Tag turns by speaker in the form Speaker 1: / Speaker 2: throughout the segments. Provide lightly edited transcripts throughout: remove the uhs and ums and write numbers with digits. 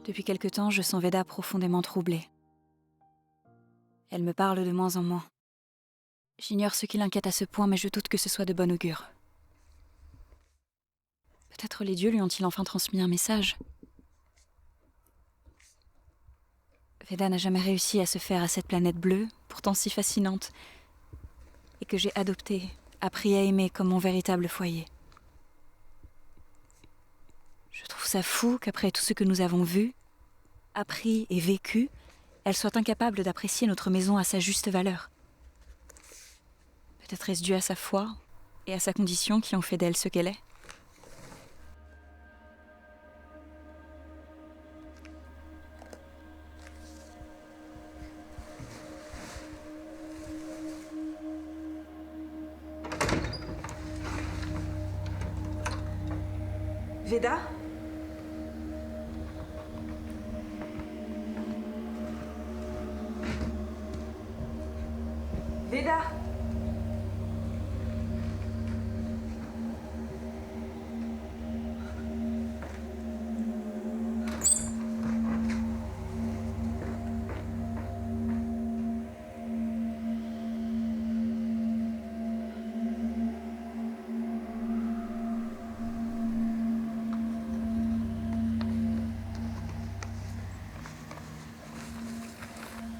Speaker 1: Depuis quelque temps, je sens Veda profondément troublée. Elle me parle de moins en moins. J'ignore ce qui l'inquiète à ce point, mais je doute que ce soit de bon augure. Peut-être les dieux lui ont-ils enfin transmis un message. Veda n'a jamais réussi à se faire à cette planète bleue, pourtant si fascinante, et que j'ai adoptée, appris à aimer comme mon véritable foyer. Je trouve ça fou qu'après tout ce que nous avons vu, appris et vécu, elle soit incapable d'apprécier notre maison à sa juste valeur. Peut-être est-ce dû à sa foi et à sa condition qui ont fait d'elle ce qu'elle est.
Speaker 2: Veda ? Veda ?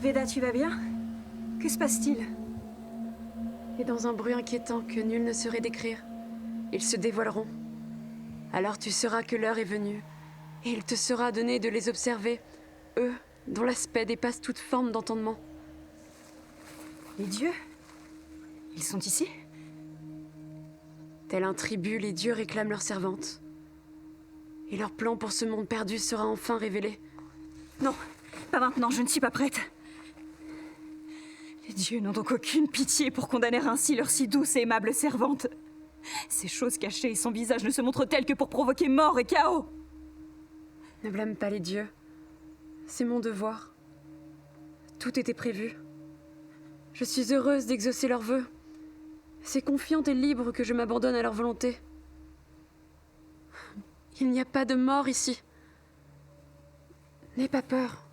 Speaker 2: Veda, tu vas bien ? Que se passe-t-il ?
Speaker 3: Et dans un bruit inquiétant que nul ne saurait décrire, ils se dévoileront. Alors tu sauras que l'heure est venue, et il te sera donné de les observer, eux, dont l'aspect dépasse toute forme d'entendement.
Speaker 2: Les dieux ? Ils sont ici ?
Speaker 3: Tel un tribut, les dieux réclament leur servante. Et leur plan pour ce monde perdu sera enfin révélé.
Speaker 2: Non, pas maintenant, je ne suis pas prête. Les dieux n'ont donc aucune pitié pour condamner ainsi leur si douce et aimable servante. Ces choses cachées et son visage ne se montrent tels que pour provoquer mort et chaos.
Speaker 3: Ne blâme pas les dieux. C'est mon devoir. Tout était prévu. Je suis heureuse d'exaucer leurs vœux. C'est confiante et libre que je m'abandonne à leur volonté. Il n'y a pas de mort ici. N'aie pas peur.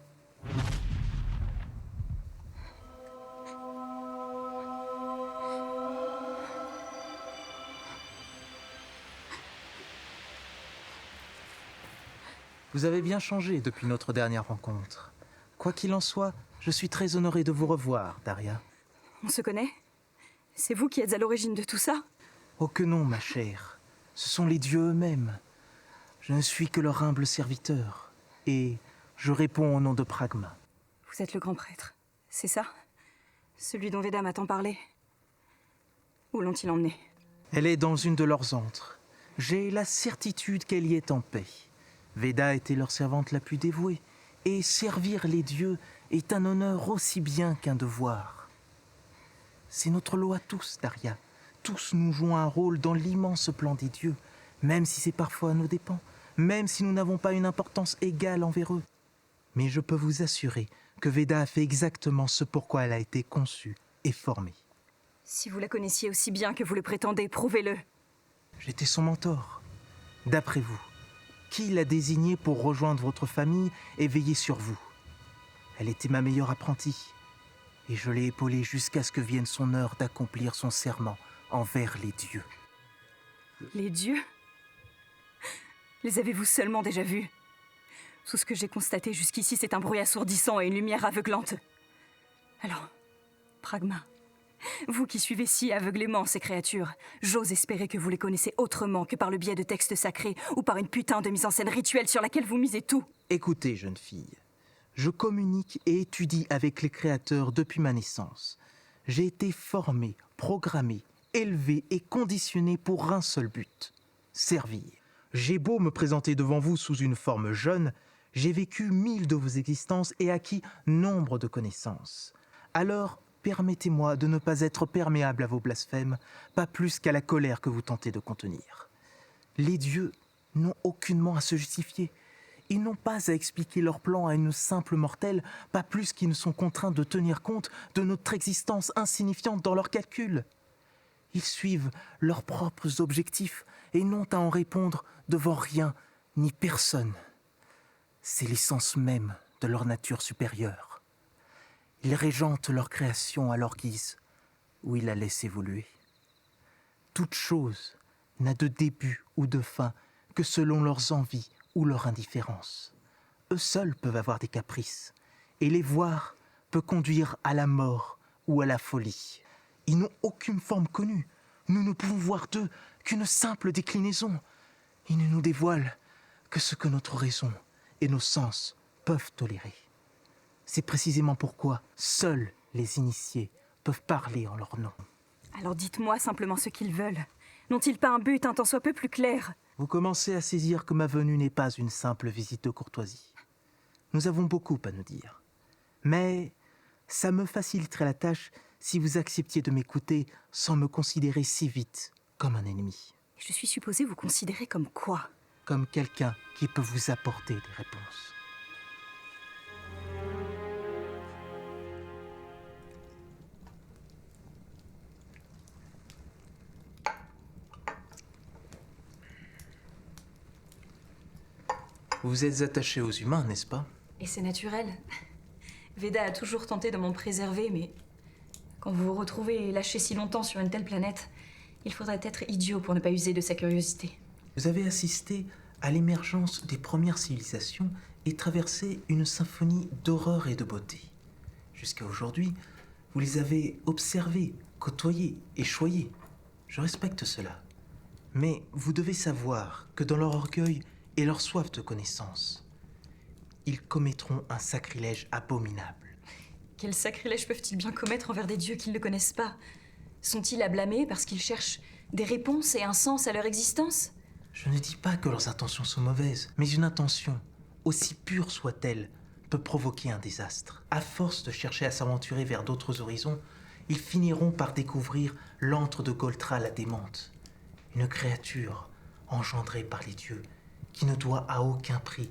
Speaker 4: Vous avez bien changé depuis notre dernière rencontre. Quoi qu'il en soit, je suis très honoré de vous revoir, Daria.
Speaker 2: On se connaît ? C'est vous qui êtes à l'origine de tout ça ?
Speaker 4: Oh que non, ma chère. Ce sont les dieux eux-mêmes. Je ne suis que leur humble serviteur. Et je réponds au nom de Pragma.
Speaker 2: Vous êtes le grand prêtre, c'est ça ? Celui dont Veda m'a tant parlé. Où l'ont-ils emmené ?
Speaker 4: Elle est dans une de leurs antres. J'ai la certitude qu'elle y est en paix. Veda était leur servante la plus dévouée. Et servir les dieux est un honneur aussi bien qu'un devoir. C'est notre lot à tous, Daria. Tous nous jouons un rôle dans l'immense plan des dieux, même si c'est parfois à nos dépens, même si nous n'avons pas une importance égale envers eux. Mais je peux vous assurer que Veda a fait exactement ce pourquoi elle a été conçue et formée.
Speaker 2: Si vous la connaissiez aussi bien que vous le prétendez, prouvez-le.
Speaker 4: J'étais son mentor. D'après vous, qui l'a désignée pour rejoindre votre famille et veiller sur vous ? Elle était ma meilleure apprentie. Et je l'ai épaulée jusqu'à ce que vienne son heure d'accomplir son serment envers les dieux.
Speaker 2: Les dieux ? Les avez-vous seulement déjà vus ? Tout ce que j'ai constaté jusqu'ici, c'est un bruit assourdissant et une lumière aveuglante. Alors, Pragma, vous qui suivez si aveuglément ces créatures, j'ose espérer que vous les connaissez autrement que par le biais de textes sacrés ou par une putain de mise en scène rituelle sur laquelle vous misez tout.
Speaker 4: Écoutez, jeune fille, je communique et étudie avec les créateurs depuis ma naissance. J'ai été formé, programmé, élevé et conditionné pour un seul but, servir. J'ai beau me présenter devant vous sous une forme jeune, j'ai vécu 1000 de vos existences et acquis nombre de connaissances. Alors, permettez-moi de ne pas être perméable à vos blasphèmes, pas plus qu'à la colère que vous tentez de contenir. Les dieux n'ont aucunement à se justifier. Ils n'ont pas à expliquer leur plan à une simple mortelle, pas plus qu'ils ne sont contraints de tenir compte de notre existence insignifiante dans leurs calculs. Ils suivent leurs propres objectifs et n'ont à en répondre devant rien ni personne. C'est l'essence même de leur nature supérieure. Ils régentent leur création à leur guise, ou ils la laissent évoluer. Toute chose n'a de début ou de fin que selon leurs envies ou leur indifférence. Eux seuls peuvent avoir des caprices, et les voir peut conduire à la mort ou à la folie. Ils n'ont aucune forme connue. Nous ne pouvons voir d'eux qu'une simple déclinaison. Ils ne nous dévoilent que ce que notre raison et nos sens peuvent tolérer. C'est précisément pourquoi seuls les initiés peuvent parler en leur nom.
Speaker 2: Alors dites-moi simplement ce qu'ils veulent. N'ont-ils pas un but un tant soit peu plus clair?
Speaker 4: Vous commencez à saisir que ma venue n'est pas une simple visite de courtoisie. Nous avons beaucoup à nous dire. Mais ça me faciliterait la tâche si vous acceptiez de m'écouter sans me considérer si vite comme un ennemi.
Speaker 2: Je suis supposée vous considérer comme quoi?
Speaker 4: Comme quelqu'un qui peut vous apporter des réponses. Vous êtes attaché aux humains, n'est-ce pas?
Speaker 1: Et c'est naturel. Veda a toujours tenté de m'en préserver, mais quand vous vous retrouvez lâché si longtemps sur une telle planète, il faudrait être idiot pour ne pas user de sa curiosité.
Speaker 4: Vous avez assisté à l'émergence des premières civilisations et traversé une symphonie d'horreur et de beauté. Jusqu'à aujourd'hui, vous les avez observés, côtoyés et choyés. Je respecte cela. Mais vous devez savoir que dans leur orgueil et leur soif de connaissance, ils commettront un sacrilège abominable.
Speaker 1: Quel sacrilège peuvent-ils bien commettre envers des dieux qu'ils ne connaissent pas? Sont-ils à blâmer parce qu'ils cherchent des réponses et un sens à leur existence?
Speaker 4: Je ne dis pas que leurs intentions sont mauvaises, mais une intention, aussi pure soit-elle, peut provoquer un désastre. À force de chercher à s'aventurer vers d'autres horizons, ils finiront par découvrir l'antre de Goltra la démente, une créature engendrée par les dieux qui ne doit à aucun prix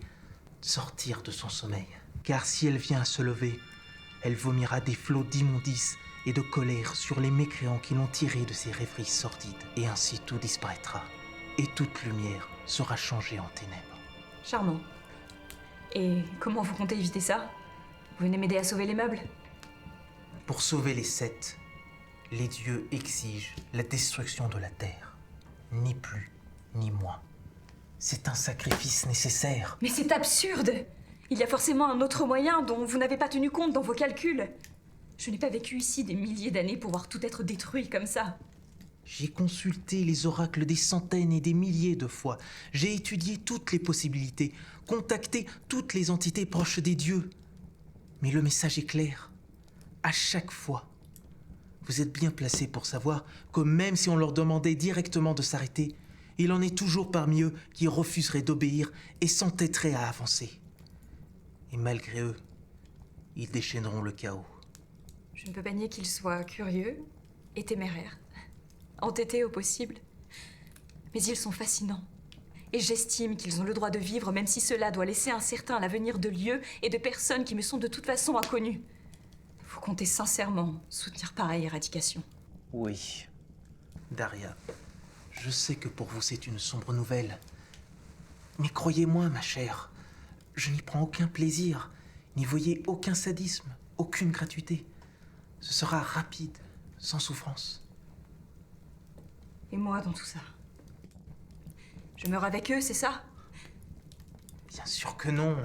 Speaker 4: sortir de son sommeil. Car si elle vient à se lever, elle vomira des flots d'immondices et de colère sur les mécréants qui l'ont tirée de ses rêveries sordides. Et ainsi tout disparaîtra, et toute lumière sera changée en ténèbres.
Speaker 1: Charmant. Et comment vous comptez éviter ça? Vous venez m'aider à sauver les meubles?
Speaker 4: Pour sauver les sept, les dieux exigent la destruction de la terre. Ni plus, ni moins. C'est un sacrifice nécessaire.
Speaker 1: Mais c'est absurde! Il y a forcément un autre moyen dont vous n'avez pas tenu compte dans vos calculs. Je n'ai pas vécu ici des milliers d'années pour voir tout être détruit comme ça.
Speaker 4: J'ai consulté les oracles des centaines et des milliers de fois. J'ai étudié toutes les possibilités, contacté toutes les entités proches des dieux. Mais le message est clair. À chaque fois, vous êtes bien placé pour savoir que même si on leur demandait directement de s'arrêter, il en est toujours parmi eux qui refuseraient d'obéir et s'entêteraient à avancer. Et malgré eux, ils déchaîneront le chaos.
Speaker 1: Je ne peux pas nier qu'ils soient curieux et téméraires, entêtés au possible. Mais ils sont fascinants. Et j'estime qu'ils ont le droit de vivre, même si cela doit laisser incertain l'avenir de lieux et de personnes qui me sont de toute façon inconnues. Vous comptez sincèrement soutenir pareille éradication?
Speaker 4: Oui. Daria, je sais que pour vous c'est une sombre nouvelle. Mais croyez-moi, ma chère, je n'y prends aucun plaisir. N'y voyez aucun sadisme, aucune gratuité. Ce sera rapide, sans souffrance.
Speaker 1: Et moi dans tout ça? Je meurs avec eux, c'est ça?
Speaker 4: Bien sûr que non.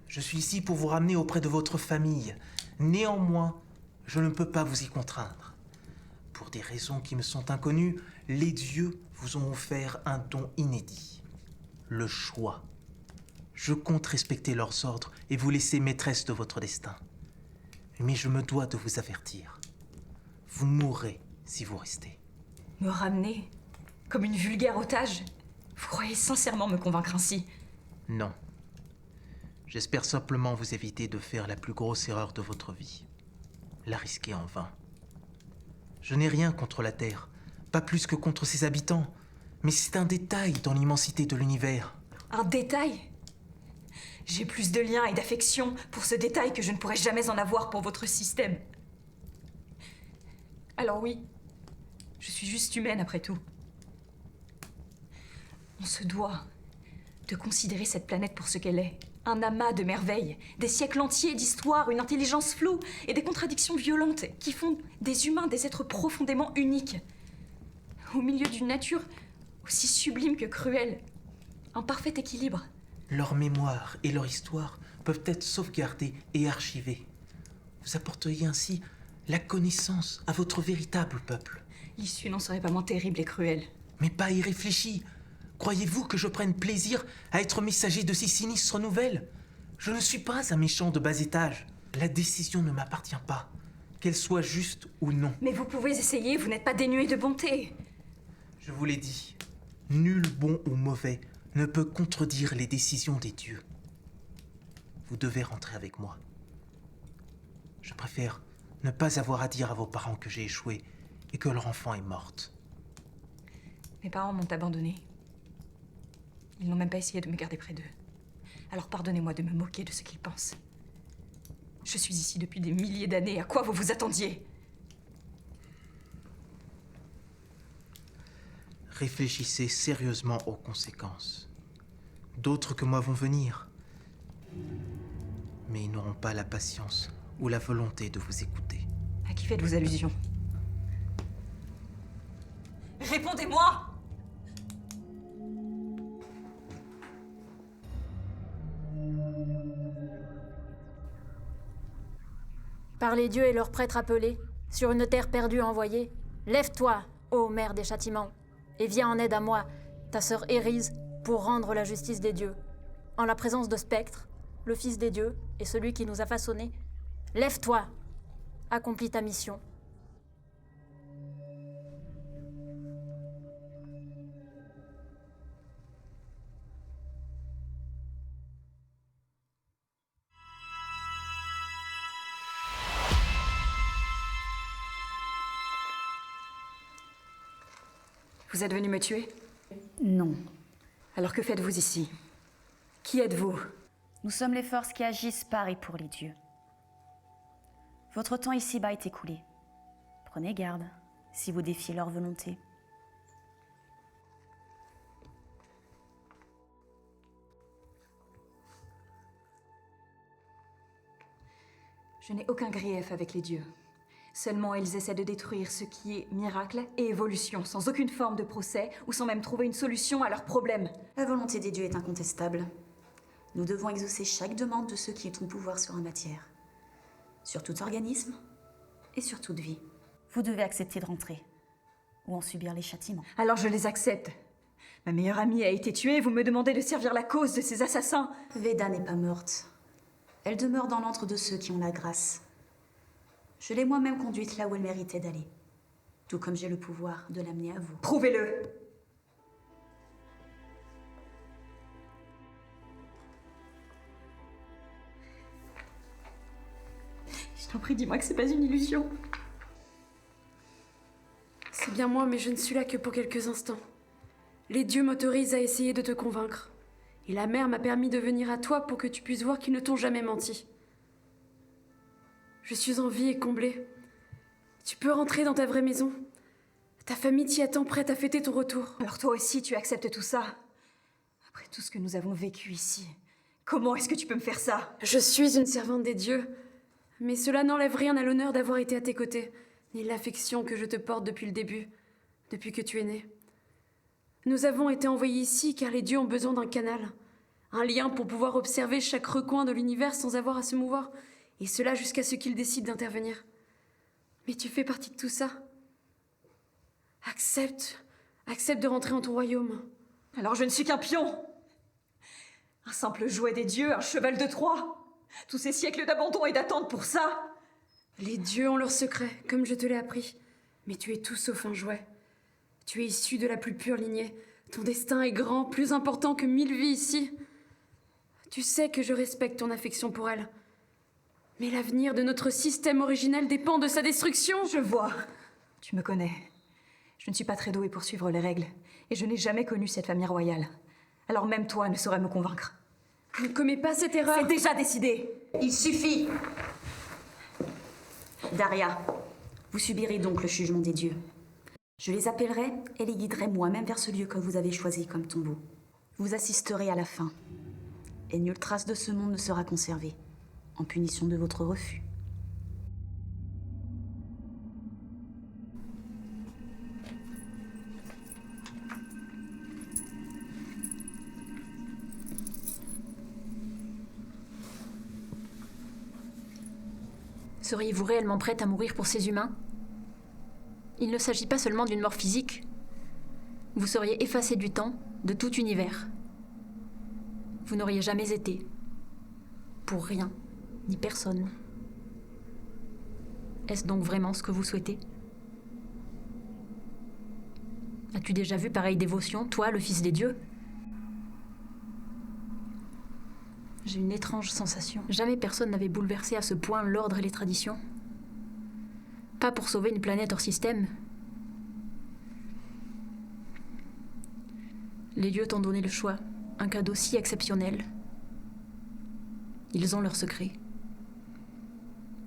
Speaker 4: Je suis ici pour vous ramener auprès de votre famille. Néanmoins, je ne peux pas vous y contraindre. Pour des raisons qui me sont inconnues, les dieux vous ont offert un don inédit. Le choix. Je compte respecter leurs ordres et vous laisser maîtresse de votre destin. Mais je me dois de vous avertir. Vous mourrez si vous restez.
Speaker 1: Me ramener? Comme une vulgaire otage? Vous croyez sincèrement me convaincre ainsi?
Speaker 4: Non. J'espère simplement vous éviter de faire la plus grosse erreur de votre vie. La risquer en vain. Je n'ai rien contre la Terre, pas plus que contre ses habitants. Mais c'est un détail dans l'immensité de l'univers.
Speaker 1: Un détail? J'ai plus de liens et d'affection pour ce détail que je ne pourrais jamais en avoir pour votre système. Alors oui, je suis juste humaine après tout. On se doit de considérer cette planète pour ce qu'elle est, Un amas de merveilles, des siècles entiers d'histoire, une intelligence floue et des contradictions violentes qui font des humains des êtres profondément uniques. Au milieu d'une nature aussi sublime que cruelle. Un parfait équilibre.
Speaker 4: Leur mémoire et leur histoire peuvent être sauvegardées et archivées. Vous apporteriez ainsi la connaissance à votre véritable peuple.
Speaker 1: L'issue n'en serait pas moins terrible et cruelle.
Speaker 4: Mais pas irréfléchie. Croyez-vous que je prenne plaisir à être messager de ces sinistres nouvelles? Je ne suis pas un méchant de bas étage. La décision ne m'appartient pas, qu'elle soit juste ou non.
Speaker 1: Mais vous pouvez essayer, vous n'êtes pas dénué de bonté.
Speaker 4: Je vous l'ai dit, nul bon ou mauvais ne peut contredire les décisions des dieux. Vous devez rentrer avec moi. Je préfère ne pas avoir à dire à vos parents que j'ai échoué et que leur enfant est morte.
Speaker 1: Mes parents m'ont abandonnée. Ils n'ont même pas essayé de me garder près d'eux. Alors pardonnez-moi de me moquer de ce qu'ils pensent. Je suis ici depuis des milliers d'années. À quoi vous vous attendiez?
Speaker 4: Réfléchissez sérieusement aux conséquences. D'autres que moi vont venir. Mais ils n'auront pas la patience ou la volonté de vous écouter.
Speaker 1: À qui faites-vous allusion? Répondez-moi!
Speaker 5: Par les dieux et leurs prêtres appelés, sur une terre perdue envoyée, lève-toi, ô mère des châtiments, et viens en aide à moi, ta sœur Érise, pour rendre la justice des dieux. En la présence de Spectre, le fils des dieux et celui qui nous a façonnés, lève-toi, accomplis ta mission.
Speaker 1: Vous êtes venu me tuer?
Speaker 6: Non.
Speaker 1: Alors que faites-vous ici? Qui êtes-vous?
Speaker 6: Nous sommes les forces qui agissent par et pour les dieux. Votre temps ici-bas est écoulé. Prenez garde si vous défiez leur volonté.
Speaker 1: Je n'ai aucun grief avec les dieux. Seulement, ils essaient de détruire ce qui est miracle et évolution, sans aucune forme de procès, ou sans même trouver une solution à leurs problèmes.
Speaker 6: La volonté des dieux est incontestable. Nous devons exaucer chaque demande de ceux qui ont pouvoir sur la matière, sur tout organisme et sur toute vie. Vous devez accepter de rentrer, ou en subir les châtiments.
Speaker 1: Alors je les accepte. Ma meilleure amie a été tuée, vous me demandez de servir la cause de ces assassins.
Speaker 6: Veda n'est pas morte. Elle demeure dans l'antre de ceux qui ont la grâce. Je l'ai moi-même conduite là où elle méritait d'aller, tout comme j'ai le pouvoir de l'amener à vous.
Speaker 1: Prouvez-le. Je t'en prie, dis-moi que c'est pas une illusion.
Speaker 3: C'est bien moi, mais je ne suis là que pour quelques instants. Les dieux m'autorisent à essayer de te convaincre. Et la mère m'a permis de venir à toi pour que tu puisses voir qu'ils ne t'ont jamais menti. Je suis en vie et comblée. Tu peux rentrer dans ta vraie maison. Ta famille t'y attend, prête à fêter ton retour.
Speaker 1: Alors toi aussi, tu acceptes tout ça? Après tout ce que nous avons vécu ici, comment est-ce que tu peux me faire ça?
Speaker 3: Je suis une servante des dieux. Mais cela n'enlève rien à l'honneur d'avoir été à tes côtés, ni l'affection que je te porte depuis le début, depuis que tu es né. Nous avons été envoyés ici car les dieux ont besoin d'un canal. Un lien pour pouvoir observer chaque recoin de l'univers sans avoir à se mouvoir. Et cela jusqu'à ce qu'ils décident d'intervenir. Mais tu fais partie de tout ça. Accepte de rentrer en ton royaume.
Speaker 1: Alors je ne suis qu'un pion. Un simple jouet des dieux, un cheval de Troie. Tous ces siècles d'abandon et d'attente pour ça.
Speaker 3: Les dieux ont leurs secrets, comme je te l'ai appris. Mais tu es tout sauf un jouet. Tu es issu de la plus pure lignée. Ton destin est grand, plus important que 1000 vies ici. Tu sais que je respecte ton affection pour elle. Mais l'avenir de notre système originel dépend de sa destruction.
Speaker 1: Je vois. Tu me connais. Je ne suis pas très douée pour suivre les règles. Et je n'ai jamais connu cette famille royale. Alors même toi ne saurais me convaincre.
Speaker 3: Ne commets pas cette erreur.
Speaker 1: C'est déjà décidé.
Speaker 6: Il suffit! Daria, vous subirez donc le jugement des dieux. Je les appellerai et les guiderai moi-même vers ce lieu que vous avez choisi comme tombeau. Vous assisterez à la fin. et nulle trace de ce monde ne sera conservée, en punition de votre refus.
Speaker 5: Seriez-vous réellement prête à mourir pour ces humains? Il ne s'agit pas seulement d'une mort physique. Vous seriez effacé du temps, de tout univers. Vous n'auriez jamais été. Pour rien, ni personne. Est-ce donc vraiment ce que vous souhaitez? As-tu déjà vu pareille dévotion, toi, le fils des dieux? J'ai une étrange sensation. Jamais personne n'avait bouleversé à ce point l'ordre et les traditions. Pas pour sauver une planète hors système. Les dieux t'ont donné le choix, un cadeau si exceptionnel. Ils ont leurs secrets.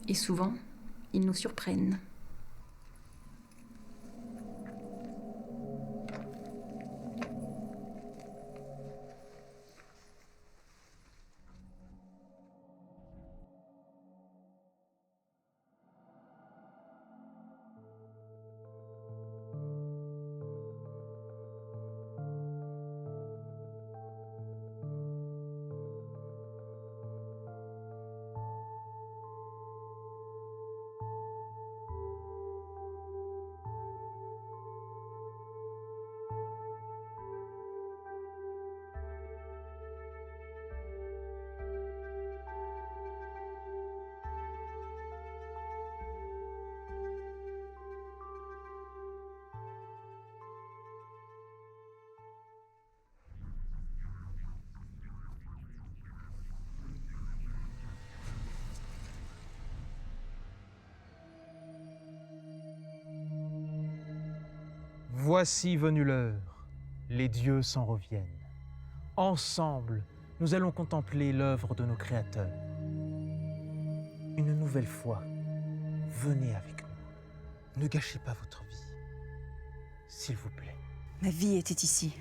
Speaker 5: Et souvent, ils nous surprennent.
Speaker 4: Voici venue l'heure, les dieux s'en reviennent. Ensemble, nous allons contempler l'œuvre de nos créateurs. Une nouvelle fois, venez avec nous. Ne gâchez pas votre vie, s'il vous plaît.
Speaker 2: Ma vie était ici.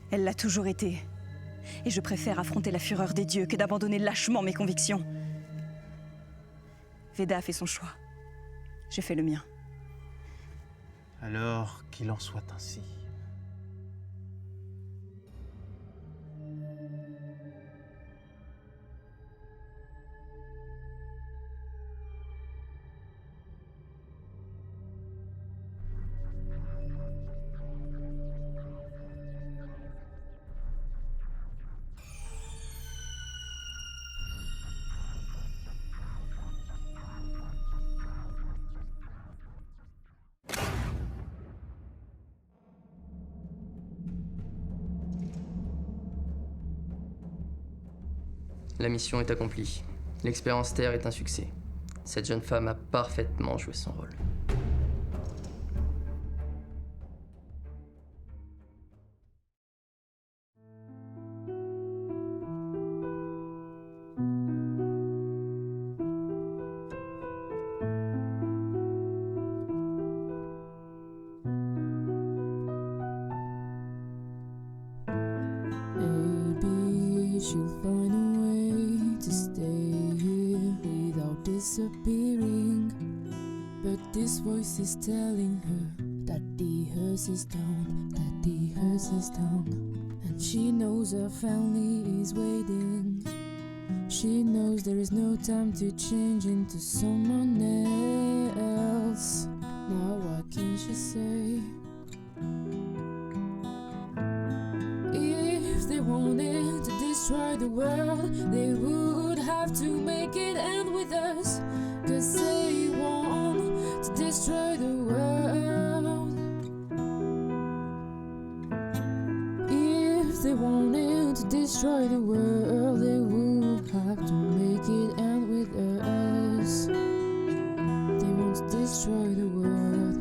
Speaker 2: Elle l'a toujours été. Et je préfère affronter la fureur des dieux que d'abandonner lâchement mes convictions. Veda a fait son choix. J'ai fait le mien.
Speaker 4: Alors qu'il en soit ainsi.
Speaker 7: La mission est accomplie. L'expérience Terre est un succès. Cette jeune femme a parfaitement joué son rôle.
Speaker 8: She'll find a way to stay here without disappearing. But this voice is telling her that the hearse is down, that the hearse is down. And she knows her family is waiting. She knows there is no time to change into someone else. Now what can she say? If they wanted to destroy the world, they would have to make it end with us. 'Cause they want to destroy the world. If they wanted to destroy the world, they would have to make it end with us. They want to destroy the world.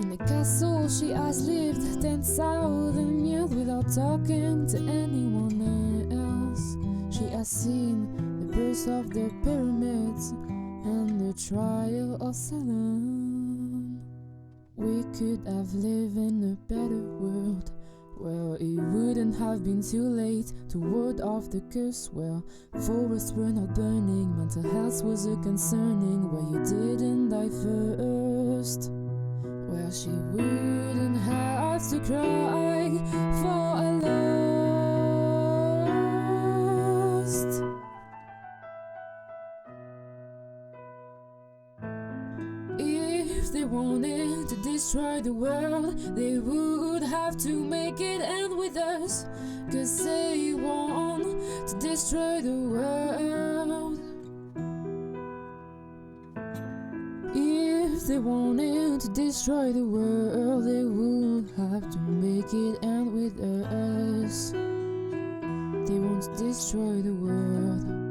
Speaker 8: In a castle she has lived 10,000 years without talking to anyone else. She has seen the birth of the pyramids and the trial of Salem. We could have lived in a better world Well, it wouldn't have been too late to ward off the curse. Well, forests were not burning, mental health was a concerning. Well, you didn't die first. Well, she wouldn't have to cry for a lost. If they wanted to destroy the world, they would have to make it end with us. 'Cause they want to destroy the world. If they wanted to destroy the world, they would have to make it end with us. They want to destroy the world.